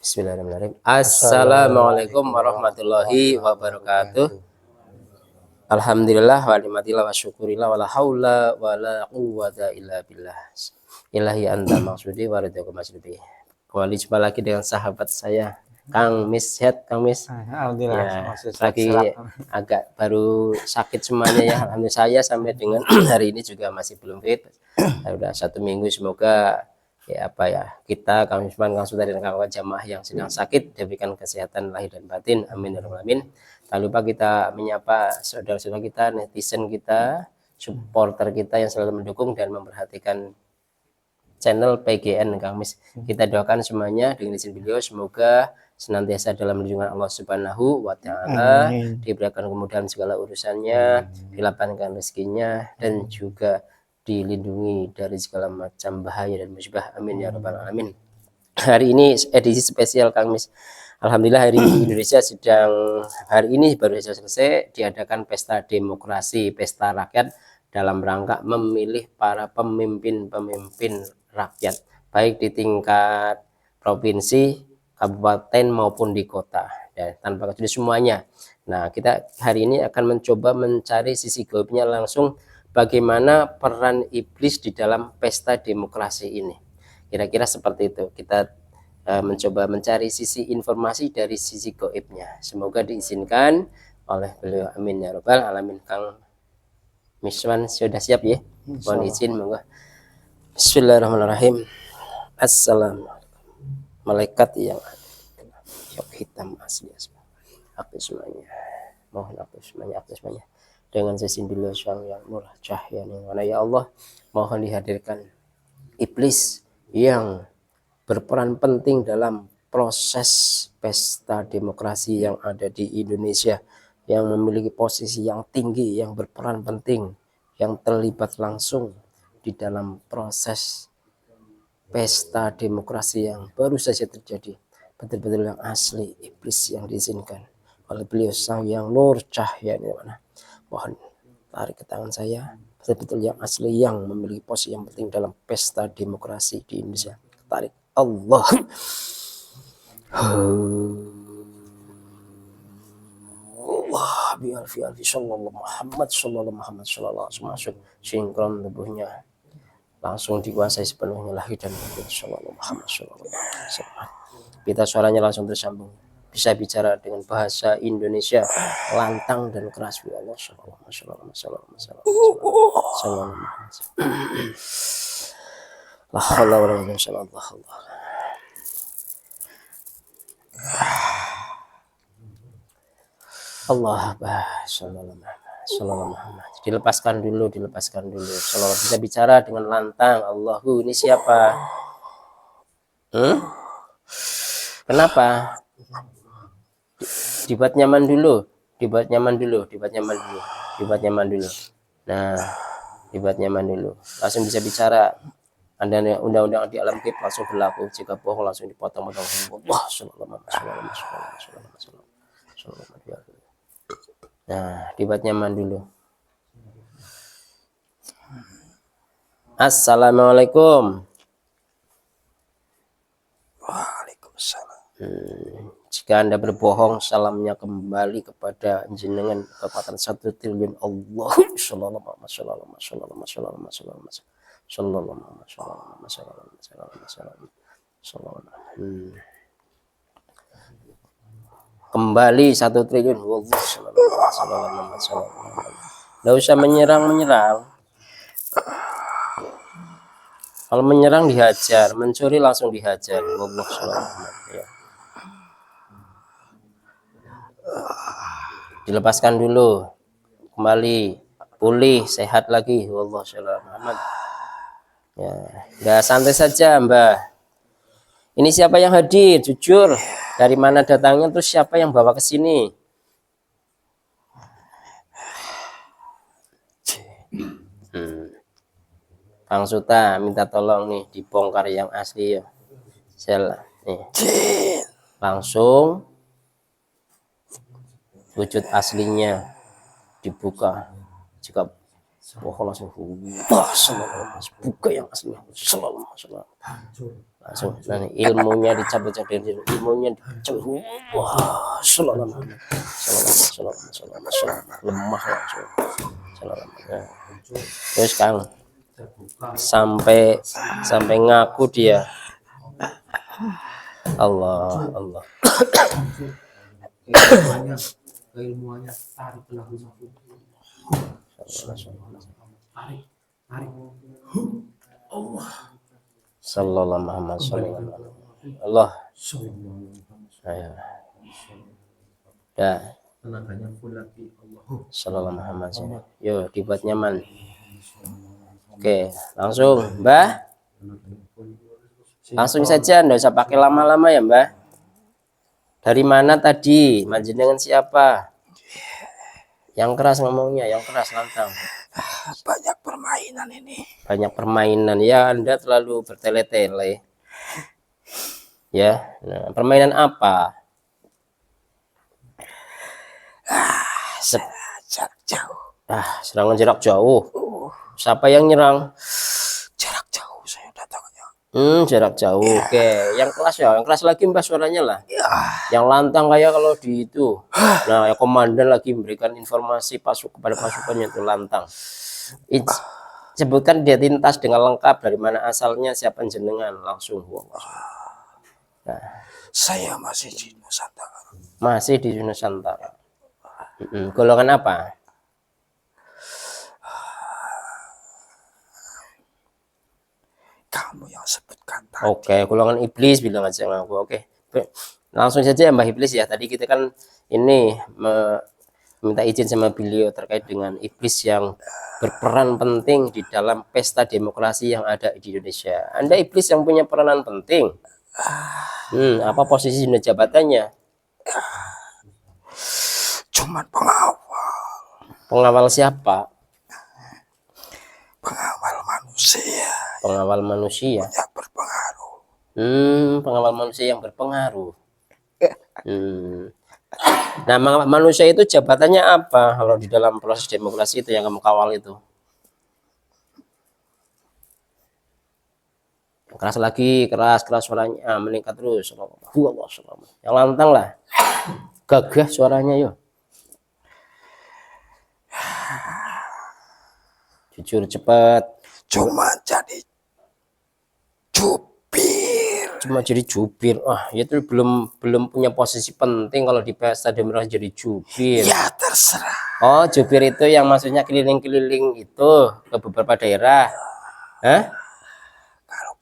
Bismillahirrahmanirrahim. Assalamualaikum warahmatullahi wabarakatuh. Alhamdulillah wa ni'matillah wa syukurillah wa la haula wa la quwwata illa billah. Ilahi anta maksudi wa ridhoku maslubi. Kembali jumpa lagi dengan sahabat saya Kang Mis. Sehat Kang Mis? Alhamdulillah. Ya, lagi agak baru sakit semuanya ya. Alhamdulillah saya sampai dengan hari ini juga masih belum fit. Sudah 1 minggu, semoga kita Kang Misman, Kang Sultan dan kawan jamaah yang sedang sakit diberikan kesehatan lahir dan batin, amin ya rabbal alamin. Tak lupa kita menyapa saudara-saudara kita, netizen kita, supporter kita yang selalu mendukung dan memperhatikan channel PGN Kang Mis. Kita doakan semuanya dengan izin beliau semoga senantiasa dalam lindungan Allah Subhanahu wa taala, diberikan kemudahan segala urusannya, dilapangkan rezekinya dan juga dilindungi dari segala macam bahaya dan musibah, amin ya rabbal alamin. Hari ini edisi spesial Kang Mis. Alhamdulillah hari ini Indonesia hari ini baru saja selesai diadakan pesta demokrasi, pesta rakyat dalam rangka memilih para pemimpin rakyat baik di tingkat provinsi, kabupaten maupun di kota, dan tanpa kecuali semuanya. Nah, kita hari ini akan mencoba mencari sisi gaibnya langsung bagaimana peran iblis di dalam pesta demokrasi ini. Kira-kira seperti itu. Kita mencoba mencari sisi informasi dari sisi gaibnya. Semoga diizinkan oleh beliau, amin ya rabbal alamin. Kang Miswan sudah siap ya? Mohon izin, monggo. Bismillahirrahmanirrahim. Assalamualaikum. Malaikat yang yok hitam asli aktif semuanya. Mohon aktif semuanya. Dengan sesin beliau yang murah cahaya yang mana ya Allah, mohon dihadirkan iblis yang berperan penting dalam proses pesta demokrasi yang ada di Indonesia, yang memiliki posisi yang tinggi, yang berperan penting, yang terlibat langsung di dalam proses pesta demokrasi yang baru saja terjadi, betul-betul yang asli, iblis yang diizinkan oleh beliau sang yang nur cahaya di mana. Mohon tarik ke tangan saya, betul-betul yang asli yang memiliki posisi yang penting dalam pesta demokrasi di Indonesia. Tarik Allah. Allah bi'alfi sallallahu Muhammad sallallahu sinkron tubuhnya langsung dikuasai sepenuhnya lahir dan batin sallallahu Muhammad sallallahu alaihi wasallam. Kita suaranya langsung tersambung, bisa bicara dengan bahasa Indonesia lantang dan keras. Ya Allah sallallahu alaihi wasallam. La haula wala quwwata illa billah. Allah sallallahu dilepaskan dulu. Sallallahu bisa bicara dengan lantang. Allahu ini siapa? Kenapa? Dibuat nyaman dulu. Nah, dibuat nyaman dulu. Langsung bisa bicara. Anda undang-undang di alam gaib langsung berlaku. Jika bohong langsung dipotong-potong. Allah sallallahu alaihi wasallam. Nah, dibuat nyaman dulu. Assalamualaikum. Waalaikumsalam. Jika Anda berbohong, salamnya kembali kepada jenengan kekuatan 1 triliun Allah. Kembali 1 triliun. Nggak usah menyerang. Kalau menyerang dihajar, mencuri langsung dihajar. Ya. Dilepaskan dulu, kembali pulih, sehat lagi. Wallah shallallahu Muhammad. Ya, udah santai saja Mbak. Ini siapa yang hadir? Jujur, dari mana datangnya? Terus siapa yang bawa ke sini? Kang Suta minta tolong nih dibongkar yang asli ya. Nih. Langsung wujud aslinya dibuka. Jika Wah, langsung wah, buka yang asli. Langsung nah, ilmunya dicabut-cabut, ilmunya dicabut. Wah, lemah langsung. Nah, terus Kang sampai ngaku dia. Allah, Allah. Keilmuannya tarik pelaku satu. Tarik. Sallallahu Muhammad sallallahu Allah. Ayo. Ya. Tenaganya full lagi Allah. Sallallahu Muhammad. Yo, dibuat nyaman. Oke, langsung, Mbah. Langsung saja, enggak usah pakai lama-lama ya, Mbah. Dari mana tadi? Manjenengan siapa? Yang keras ngomongnya, yang keras lantang. Banyak permainan ini. Banyak permainan. Ya, Anda terlalu bertele-tele. Ya, nah, permainan apa? Jarak jauh. Serangan jarak jauh. Siapa yang nyerang? Jarak jauh saya datangnya. Jarak jauh. Oke, yang keras ya, yang keras lagi Mbak suaranya lah. Yang lantang kayak kalau di itu. Nah, ya komandan lagi memberikan informasi kepada pasukannya itu lantang. Sebutkan identitas dengan lengkap, dari mana asalnya, siapa jenengan, langsung. Nah, Saya masih di Nusantara. masih di Nusantara. Golongan apa? Kamu yang sebutkan tadi. Oke, golongan iblis bilang aja ngaku. Oke. Langsung saja Mbah Iblis ya. Tadi kita kan ini minta izin sama beliau terkait dengan iblis yang berperan penting di dalam pesta demokrasi yang ada di Indonesia. Anda iblis yang punya peranan penting. Apa posisi dan jabatannya? Cuman pengawal. Pengawal siapa? Pengawal manusia. Pengawal manusia. Yang berpengaruh. Pengawal manusia yang berpengaruh. Nah, manusia itu jabatannya apa kalau di dalam proses demokrasi itu yang kamu kawal itu? Keras lagi, keras suaranya, meningkat terus. Yang lantang lah, gagah suaranya yuk. Jujur cepat. Cuma jadi jubir. Itu belum punya posisi penting kalau di pesta demokrasi jadi jubir. Ya terserah. Oh, jubir itu yang maksudnya keliling-keliling itu ke beberapa daerah. Kalau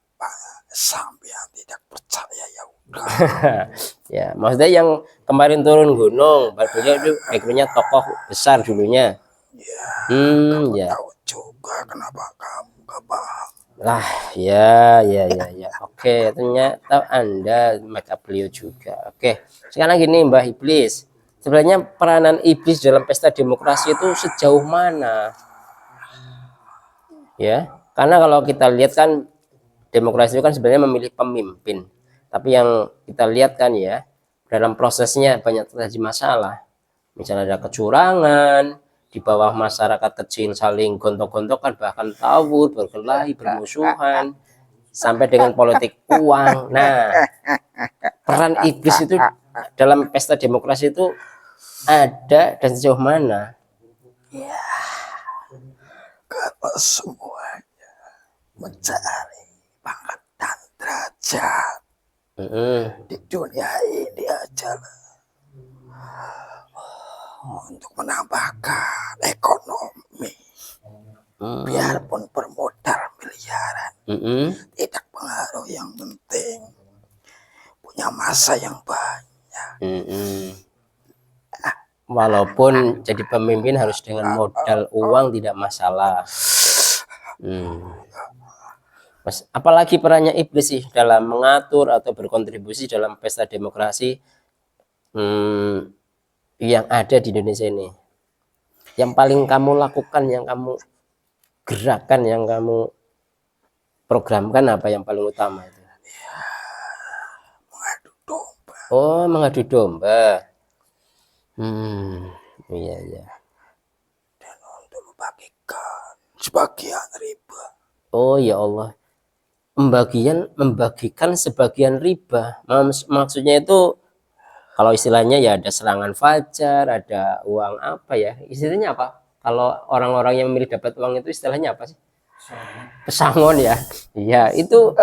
sampean tidak percaya ya udah. Ya, maksudnya yang kemarin turun gunung, beliau itu backgroundnya tokoh besar dulunya. Ya. Tahu juga kenapa kamu gak paham. Lah, ya. Oke, ternyata Anda maka beliau juga. Oke, sekarang gini Mbah Iblis. Sebenarnya peranan iblis dalam pesta demokrasi itu sejauh mana? Ya, karena kalau kita lihat kan demokrasi itu kan sebenarnya memilih pemimpin. Tapi yang kita lihat kan ya, dalam prosesnya banyak terjadi masalah. Misalnya ada kecurangan, di bawah masyarakat kecil saling gontok-gontokan, bahkan tawur, berkelahi, bermusuhan, sampai dengan politik uang. Nah, peran iblis itu dalam pesta demokrasi itu ada dan sejauh mana? Ya, kalau semuanya mencari pangkat dan derajat di dunia ini aja untuk menambahkan ekonomi, biarpun bermodal miliaran, tidak pengaruh. Yang penting punya masa yang banyak. Walaupun jadi pemimpin harus dengan modal uang tidak masalah. Apalagi perannya iblis sih dalam mengatur atau berkontribusi dalam pesta demokrasi yang ada di Indonesia ini. Yang paling kamu lakukan, yang kamu gerakan, yang kamu programkan apa yang paling utama itu? Ya, mengadu domba. Oh, mengadu domba. Iya. Dan untuk membagikan sebagian riba. Oh ya Allah, membagikan sebagian riba. Maksudnya itu kalau istilahnya ya ada serangan fajar, ada uang apa ya? Istilahnya apa? Kalau orang-orang yang memilih dapat uang itu istilahnya apa sih? Pesangon ya. Iya, itu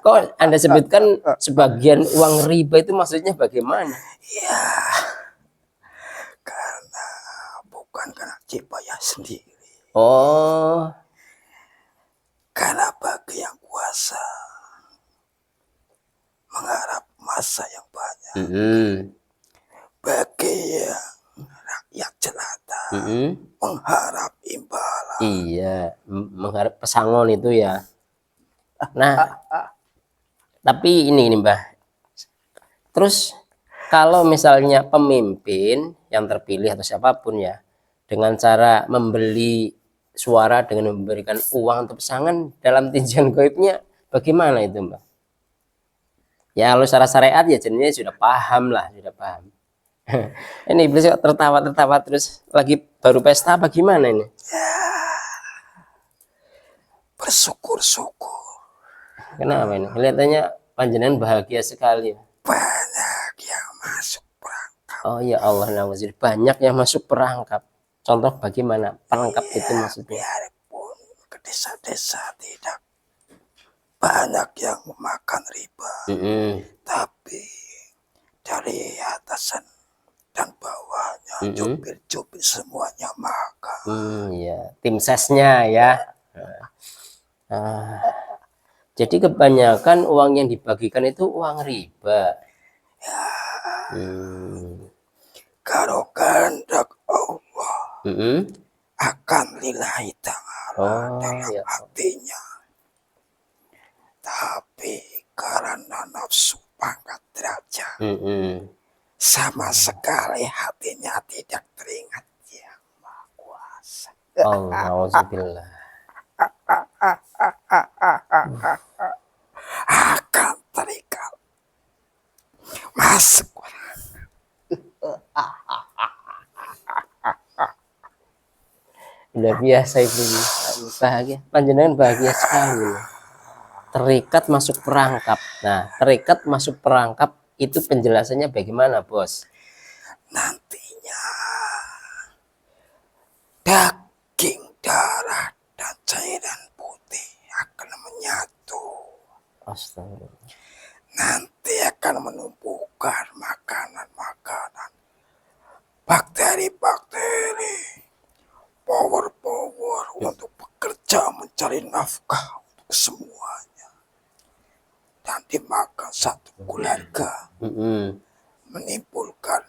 kok Anda sebutkan sebagian uang riba itu maksudnya bagaimana? Ya, karena bukan karena cipaya sendiri, Oh, karena bagi yang kuasa mengharap masa yang banyak, bagi yang rakyat jelata mengharap imbalan. iya, mengharap pesangon itu ya. Nah, tapi ini Mbah. Terus kalau misalnya pemimpin yang terpilih atau siapapun ya, dengan cara membeli suara dengan memberikan uang untuk pesangon dalam tinjauan goibnya, bagaimana itu Mbak? Ya kalau secara syariat ya jadinya sudah paham lah, sudah paham. Ini iblis kok tertawa terus lagi baru pesta apa gimana ini? Bersyukur-syukur, Kenapa ini? Kelihatannya panjenengan bahagia sekali. banyak yang masuk perangkap. Oh ya Allah, nauzubillah, banyak yang masuk perangkap. Contoh bagaimana perangkap itu maksudnya? Biarpun ke desa-desa tidak banyak yang memakan riba, tapi dari atasan dan bawahnya jubir-jubir semuanya makan. Ya, tim sesnya ya. Jadi kebanyakan uang yang dibagikan itu uang riba. Kalau kehendak Allah akan lillahi ta'ala dalam ya. hatinya, tapi karena nafsu pangkat derajat, sama sekali hatinya tidak teringat yang Maha Kuasa. Alhamdulillah. Akan terikat masuk. Luar biasa itu, bahagia. Panjenengan bahagia sekali. Terikat masuk perangkap. Nah, terikat masuk perangkap itu penjelasannya bagaimana, Bos? Nantinya daging, darah, dan cairan putih akan menyatu. Astagfirullah. Nanti akan menumbuhkan makanan-makanan, bakteri-bakteri, power-power untuk bekerja mencari nafkah untuk semuanya, dan dimakan satu keluarga, menimbulkan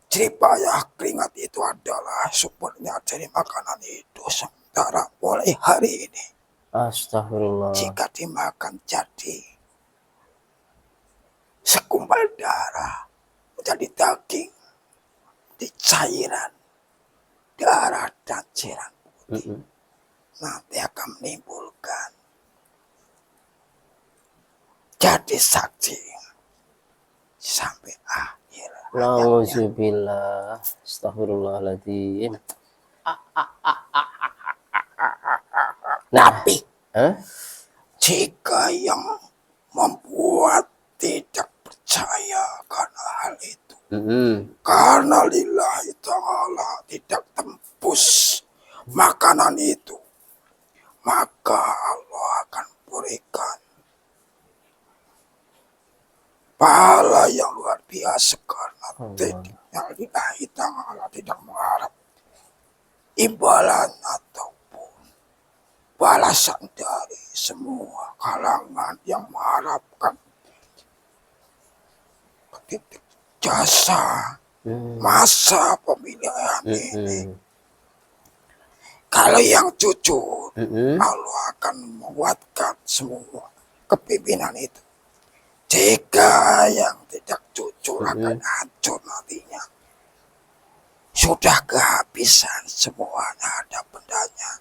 jeripayah keringat. Itu adalah sumbernya dari makanan itu. Sementara mulai hari ini, Astagfirullah. jika dimakan jadi segumpal darah menjadi daging, di cairan darah dan cairan putih, nanti akan menimbulkan jadi saksi sampai akhir. Nauzubillah. Astagfirullahaladzim. Tapi jika yang membuat tidak percaya karena hal itu, karena lillahi ta'ala tidak tembus makanan itu, maka Allah akan berikan pahala yang luar biasa karena tidaknya lillahi ta'ala tidak mengharap imbalan ataupun balasan dari semua kalangan yang mengharapkan titik jasa masa pemilihan ini. Kalau yang jujur, Allah akan menguatkan semua kepimpinan itu. Jika yang tidak jujur akan hancur nantinya. Sudah kehabisan semuanya, ada bendanya.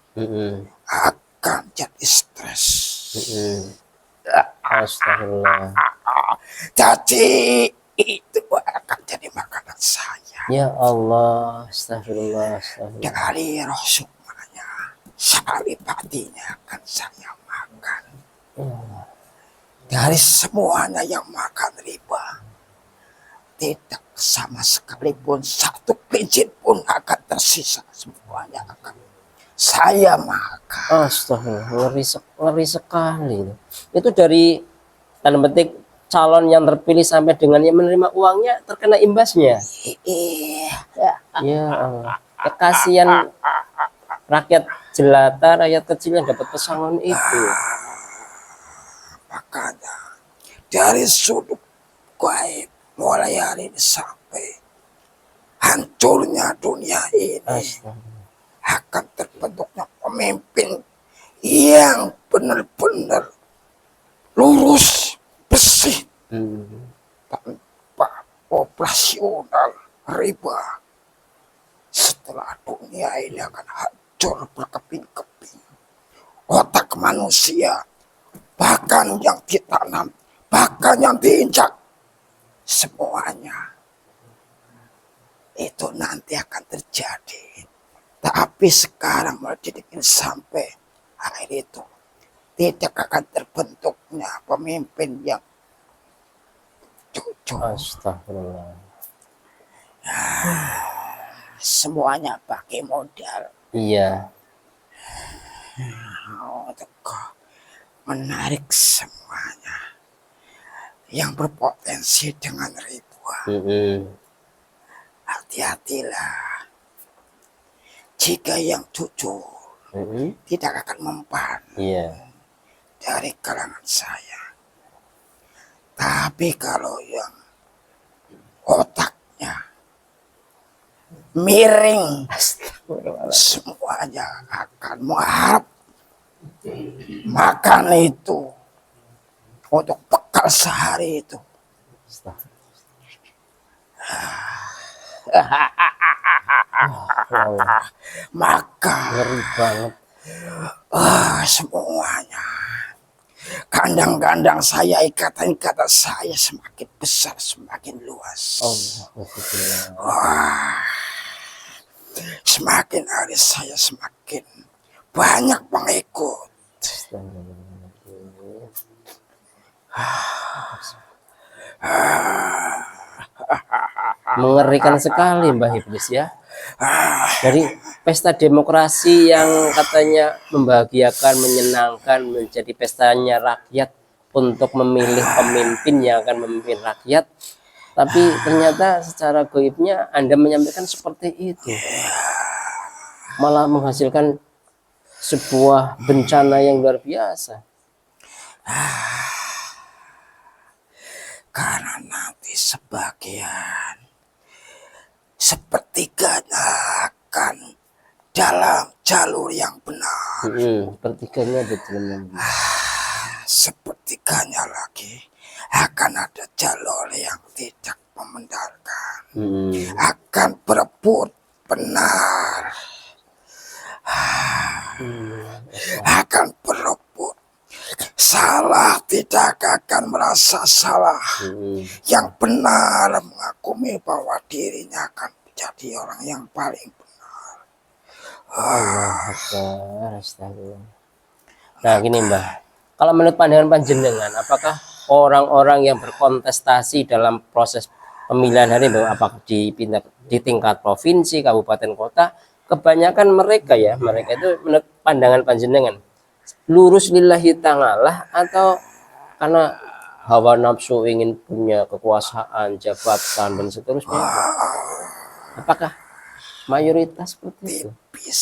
Akan jadi stres. Astagfirullah. Jadi itu akan jadi makanan saya. Ya Allah, astagfirullah, astagfirullah. Dari Rasulnya saripatinya akan saya makan. Dari semuanya yang makan riba, tidak sama sekali pun satu prinsip pun akan tersisa, semuanya akan saya makan. Astagfirullah, ngeri sekali. Itu dari tanda petik calon yang terpilih sampai dengan yang menerima uangnya terkena imbasnya. Iya, Ya Allah. Kekasian rakyat jelata, rakyat kecil yang dapat pesangon itu. makanya dari sudut gaib mulai hari ini sampai hancurnya dunia ini Astagfirullah. akan terbentuknya pemimpin yang benar-benar lurus, bersih, tanpa operasional riba. Setelah dunia ini akan hancur berkeping-keping, otak manusia, bahkan yang ditanam, bahkan yang diinjak, semuanya itu nanti akan terjadi. Tapi sekarang mulai dibikin sampai akhir itu tidak akan terbentuknya pemimpin yang jujur. Astagfirullah. Semuanya pakai modal. Iya. Untuk menarik semuanya yang berpotensi dengan ribuan. Hati-hatilah. Jika yang jujur tidak akan mempan dari kalangan saya. Tapi kalau yang otaknya miring, semuanya akan mengharap makan itu untuk bekal sehari itu. Maka Ngeri banget. semuanya kandang-kandang saya, ikatan-ikatan saya semakin besar, semakin luas. Semakin hari saya semakin banyak pengikut. Mengerikan sekali Mbah Iblis ya. Dari pesta demokrasi yang katanya membahagiakan, menyenangkan, menjadi pestanya rakyat untuk memilih pemimpin yang akan memimpin rakyat, tapi ternyata secara gaibnya Anda menyampaikan seperti itu, malah menghasilkan sebuah bencana yang luar biasa. Karena nanti sebagian sepertiganya akan dalam jalur yang benar. Sepertiganya betul. Sepertiganya lagi akan ada jalur yang tidak membenarkan. Akan berebut benar. Akan berebut salah, tidak akan merasa salah. Yang benar mengakui bahwa dirinya akan menjadi orang yang paling benar. Nah gini Mbah, kalau menurut pandangan panjenengan, apakah orang-orang yang berkontestasi dalam proses pemilihan hari ini, apakah di tingkat provinsi, kabupaten, kota, kebanyakan mereka itu menurut pandangan panjenengan lurus lillahi ta'ala atau karena hawa nafsu ingin punya kekuasaan, jabatan dan seterusnya? Apakah mayoritas seperti itu? Tipis.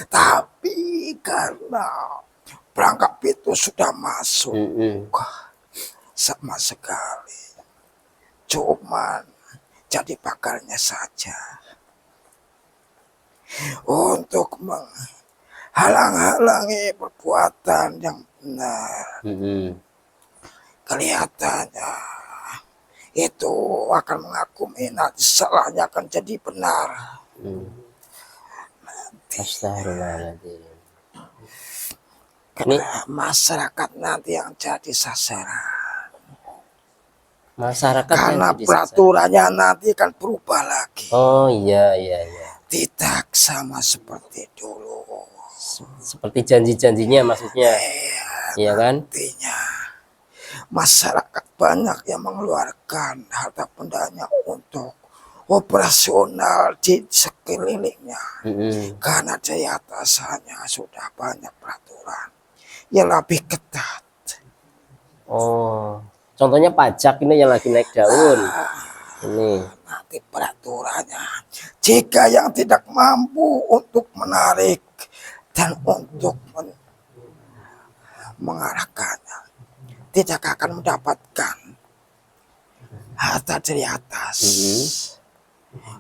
Tapi karena perangkap itu sudah masuk sama sekali, cuman jadi pakarnya saja untuk menghalang-halangi perbuatan yang benar. Kelihatannya itu akan mengakui nanti salahnya akan jadi benar. Astagfirullahaladzim. Karena masyarakat nanti yang jadi sasaran. Masyarakat Karena yang jadi peraturannya nanti akan berubah lagi. Oh iya. tidak sama seperti dulu. Seperti janji-janjinya maksudnya, iya kan? Artinya masyarakat banyak yang mengeluarkan harta bendanya untuk operasional di sekelilingnya. Karena di atasnya sudah banyak peraturan yang lebih ketat. Oh, contohnya pajak ini yang lagi naik daun. Ini. Nanti peraturannya, jika yang tidak mampu untuk menarik dan untuk mengarahkannya, tidak akan mendapatkan harta dari atas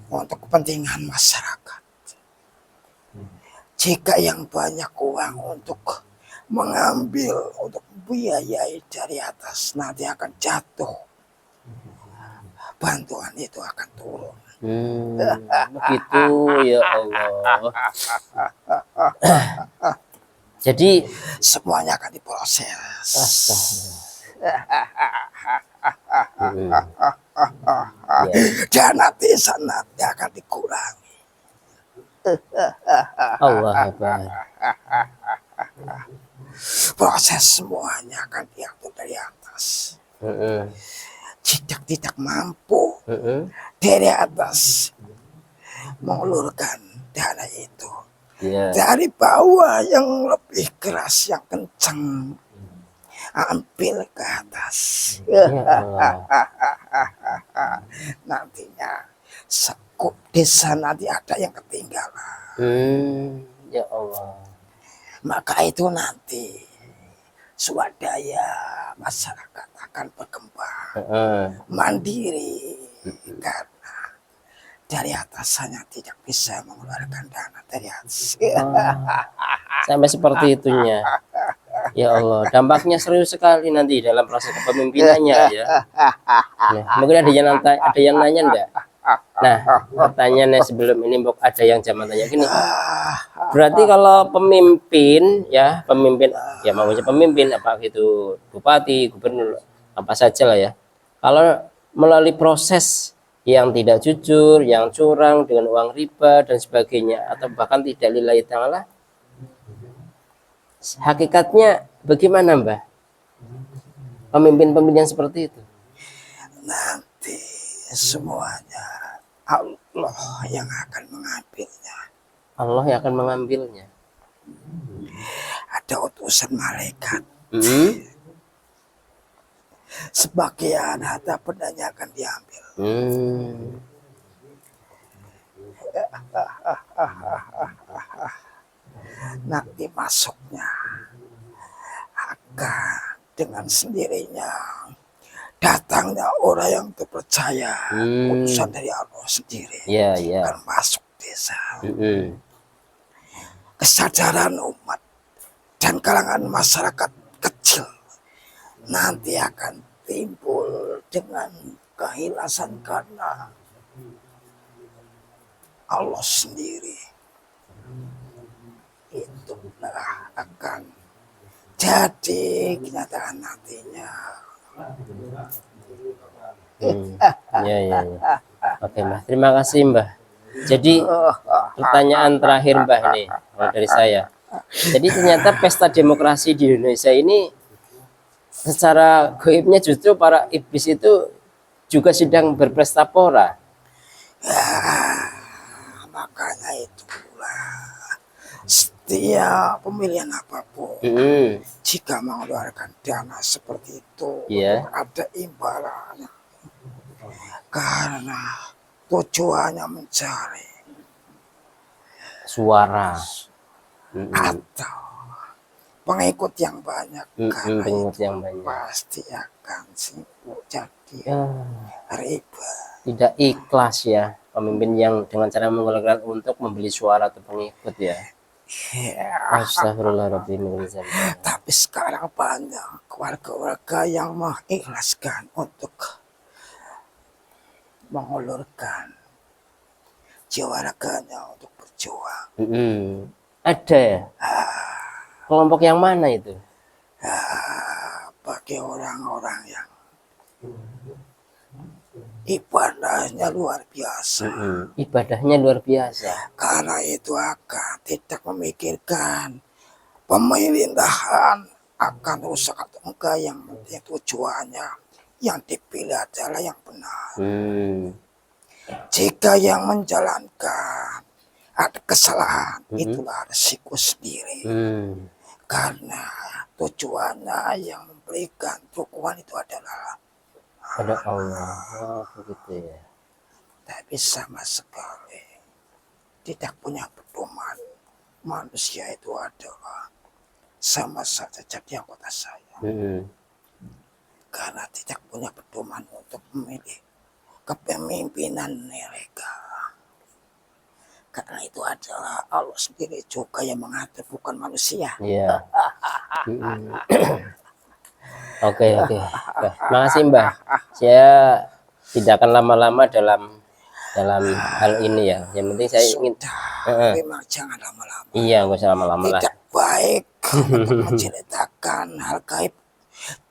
untuk kepentingan masyarakat. Jika yang banyak uang untuk mengambil, untuk biayai dari atas, nanti akan jatuh. Bantuan itu akan turun. Begitu ya Allah. Jadi semuanya akan diproses. Dana desa nanti akan dikurangi. Allah Akbar. Proses semuanya akan diatur dari atas. Jika tidak mampu dari atas mengulurkan dana itu, dari bawah yang lebih keras, yang kencang, ambil ke atas. Nantinya sekup desa nanti ada yang ketinggalan. Ya Allah. Maka itu nanti swadaya masyarakat akan berkembang mandiri, karena dari atasannya tidak bisa mengeluarkan dana dari atas. Sampai seperti itunya. Ya Allah, dampaknya serius sekali nanti dalam proses kepemimpinannya ya. Nah, mungkin ada yang nanya enggak? Nah, pertanyaannya sebelum ini ada yang zaman tanya gini. Berarti kalau pemimpin ya maksudnya pemimpin apa itu bupati, gubernur, apa saja lah ya. Kalau melalui proses yang tidak jujur, yang curang dengan uang riba dan sebagainya, atau bahkan tidak lillahi ta'ala, hakikatnya bagaimana Mbah? Pemimpin-pemimpin yang seperti itu. Nanti semuanya Allah yang akan mengambilnya. Allah yang akan mengambilnya. Ada utusan malaikat. Sebagian harta bendanya akan diambil. Nanti masuknya akan dengan sendirinya datangnya orang yang terpercaya, utusan dari Allah sendiri, akan masuk desa. Kesadaran umat dan kalangan masyarakat kecil nanti akan timbul dengan kehilasan karena Allah sendiri. Itulah akan jadi kenyataan nantinya. Ya. Oke Mbah, terima kasih Mbah. Jadi pertanyaan terakhir Mbah ini dari saya. Jadi ternyata pesta demokrasi di Indonesia ini secara gaibnya justru para iblis itu juga sedang berpesta pora. Makanya itulah setiap pemilihan apapun, jika mengeluarkan dana seperti itu, ada imbalannya, karena tujuannya mencari suara atau pengikut yang banyak, karena pengikut itu yang banyak pasti akan sibuk jadi riba. Tidak ikhlas ya pemimpin yang dengan cara mengeluarkan untuk membeli suara atau pengikut ya. Astagfirullahaladzim. Tapi sekarang banyak warga-warga yang mengikhlaskan untuk mengulurkan jiwa raganya untuk berjuang. Ada ya? Kelompok yang mana itu? Bagi orang-orang yang ibadahnya luar biasa. Ibadahnya luar biasa. Karena itu akan tidak memikirkan pemerintahan akan rusak atau enggak, yang penting tujuannya yang dipilih adalah yang benar. Jika yang menjalankan ada kesalahan, itulah resiko sendiri. Karena tujuannya yang memberikan dukungan itu adalah Ada Allah. Oh, begitu ya. tapi sama sekali tidak punya pedoman. Manusia itu adalah sama saja jadi anggota saya. Karena tidak punya pedoman untuk memilih kepemimpinan mereka. Karena itu adalah Allah sendiri juga yang mengatur, bukan manusia. Iya. Oke. Makasih Mbah. Saya tidak akan lama-lama dalam hal ini ya. Yang penting saya ingin Memang jangan lama-lama. iya, nggak usah lama-lama lah. Tidak baik untuk menceritakan hal gaib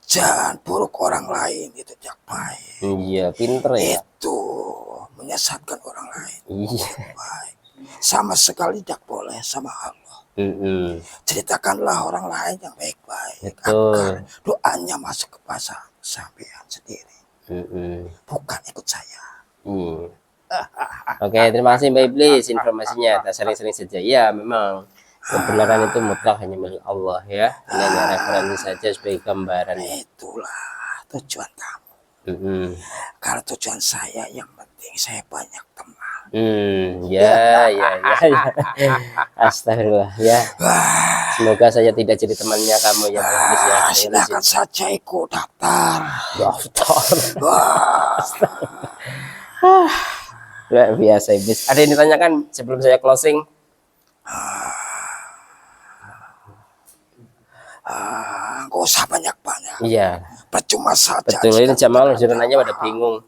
dan buruk orang lain, itu tidak baik. Iya, pinter ya. Itu menyesatkan orang lain. Iya. Baik. Sama sekali tidak boleh sama Allah. Ceritakanlah orang lain yang baik-baik agar doanya masuk ke pasar sampean sendiri. Bukan ikut saya. Oke, terima kasih Mbak Iblis informasinya. Kita sering-sering saja. Ya, memang kebenaran itu mutlak hanya milik Allah ya. Ini hanya referensi saja sebagai gambaran. Itulah tujuan kamu. Kalau tujuan saya, yang penting saya banyak teman. Ya. Astagfirullah ya. Semoga saya tidak jadi temannya kamu ya Mbak Iblis ya. Silakan saja ikut daftar. Luar biasa Iblis. Ada yang ditanyakan sebelum saya closing? Gak usah banyak-banyak. Iya. Percuma saja. Betul, ini jamaah sudah nanya pada bingung.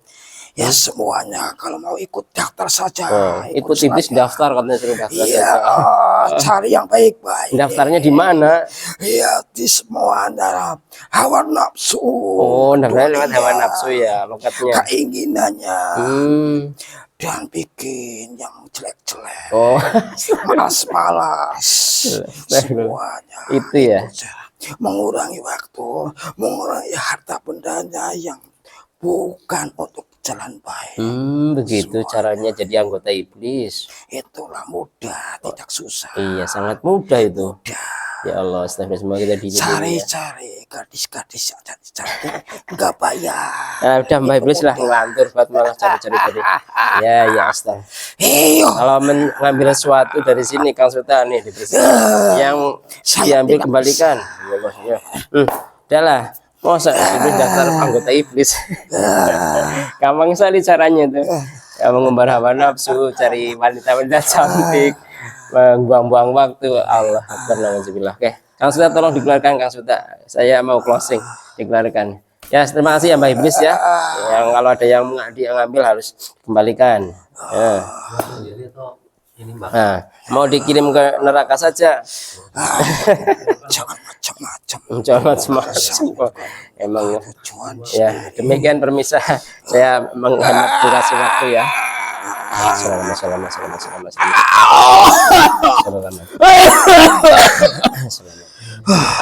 Ya semuanya kalau mau ikut daftar saja. Ikut Iblis daftar katanya, suruh daftar. Iya, cari yang baik-baik. Daftarnya di mana? Iya, di semuanya hawa nafsu. Oh, daftarnya lewat hawa nafsu ya, lokatnya. Keinginannya. Dan bikin yang jelek-jelek. Oh, malas-malas. Semuanya. Itu ya. Mengurangi waktu, mengurangi harta bendanya yang bukan untuk jalan baik. Begitu caranya jadi anggota Iblis. Itulah mudah, tidak susah. Iya, sangat mudah itu. Mudah. Ya Allah, astagfirullah, semua kita cari gadis-gadis yang cantik, nggak bayar. Nah, udah Mbak Iblis lah ngelantur buat malah cari-cari tadi. Ya astagfirullah. Kalau mengambil sesuatu dari sini Kang Sultan nih yang diambil kembalikan. Ya. Udahlah. Masa itu daftar anggota Iblis. Gampang sekali caranya tuh. Ya, mengumbar hawa nafsu, cari wanita-wanita cantik, membuang-buang waktu. Allah Akbar, alhamdulillah. Oke, Kang Suta tolong dikeluarkan Kang Suta. Saya mau closing, dikeluarkan. Ya, terima kasih ya Mbak Iblis ya. Yang kalau ada yang ngambil harus kembalikan. Ya. Nah, mau dikirim ke neraka saja. Jangan macam-macam. Jangan macam-macam. Emang ya, demikian permisah. Saya menghemat durasi waktu ya.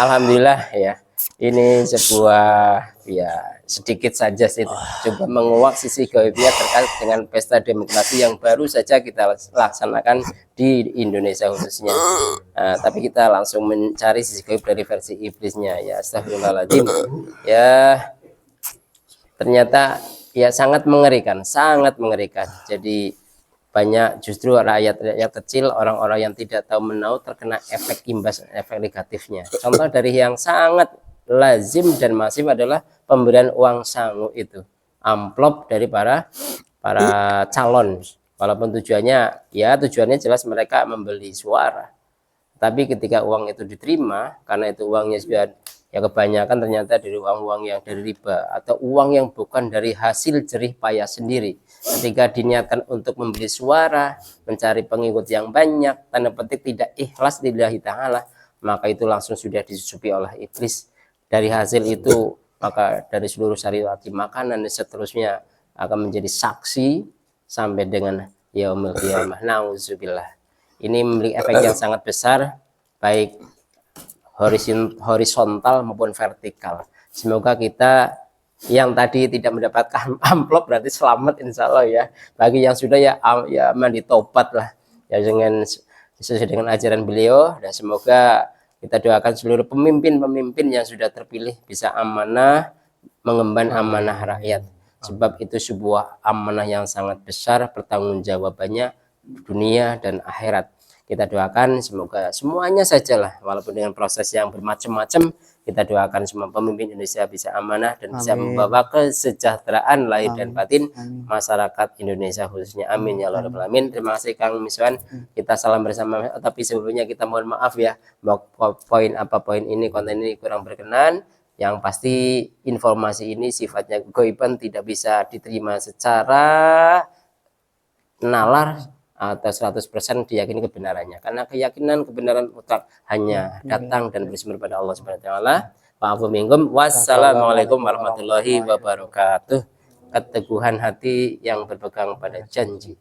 Alhamdulillah ya. Ini sebuah ya sedikit saja sih, coba menguak sisi gaibnya terkait dengan pesta demokrasi yang baru saja kita laksanakan di Indonesia khususnya. Tapi kita langsung mencari sisi gaib dari versi iblisnya ya. Astagfirullahaladzim. Ya ternyata ya sangat mengerikan, sangat mengerikan. Jadi banyak justru rakyat kecil, orang-orang yang tidak tahu menahu terkena efek imbas, efek negatifnya. Contoh dari yang sangat lazim dan masif adalah pemberian uang sangu itu, amplop dari para calon, walaupun tujuannya jelas mereka membeli suara, tapi ketika uang itu diterima, karena itu uangnya sudah ya kebanyakan ternyata dari uang-uang yang dari riba atau uang yang bukan dari hasil jerih payah sendiri, ketika diniatkan untuk membeli suara, mencari pengikut yang banyak, tanda petik tidak ikhlas lillahi ta'ala, maka itu langsung sudah disusupi oleh iblis. Dari hasil itu maka dari seluruh syariat makanan dan seterusnya akan menjadi saksi sampai dengan yaumil qiyamah. Nauzubillah. Ini memiliki efek yang sangat besar, baik horizontal maupun vertikal. Semoga kita yang tadi tidak mendapatkan amplop berarti selamat insya Allah ya. Bagi yang sudah ya mandi tobat lah ya dengan sesuai dengan ajaran beliau, dan semoga kita doakan seluruh pemimpin-pemimpin yang sudah terpilih bisa amanah mengemban amanah rakyat, sebab itu sebuah amanah yang sangat besar, pertanggungjawabannya dunia dan akhirat. Kita doakan semoga semuanya sajalah, walaupun dengan proses yang bermacam-macam, kita doakan semua pemimpin Indonesia bisa amanah dan bisa membawa kesejahteraan lahir dan batin masyarakat Indonesia khususnya. Amin ya Allah rabbal alamin. Terima kasih Kang Miswan. Kita salam bersama. Tapi sebelumnya kita mohon maaf ya, poin ini konten ini kurang berkenan. Yang pasti informasi ini sifatnya goiban, tidak bisa diterima secara nalar atau 100% diyakini kebenarannya, karena kebenaran mutlak hanya datang dan bersumber pada Allah Subhanahu wa taala. Wassalamualaikum warahmatullahi wabarakatuh. Keteguhan hati yang berpegang pada janji.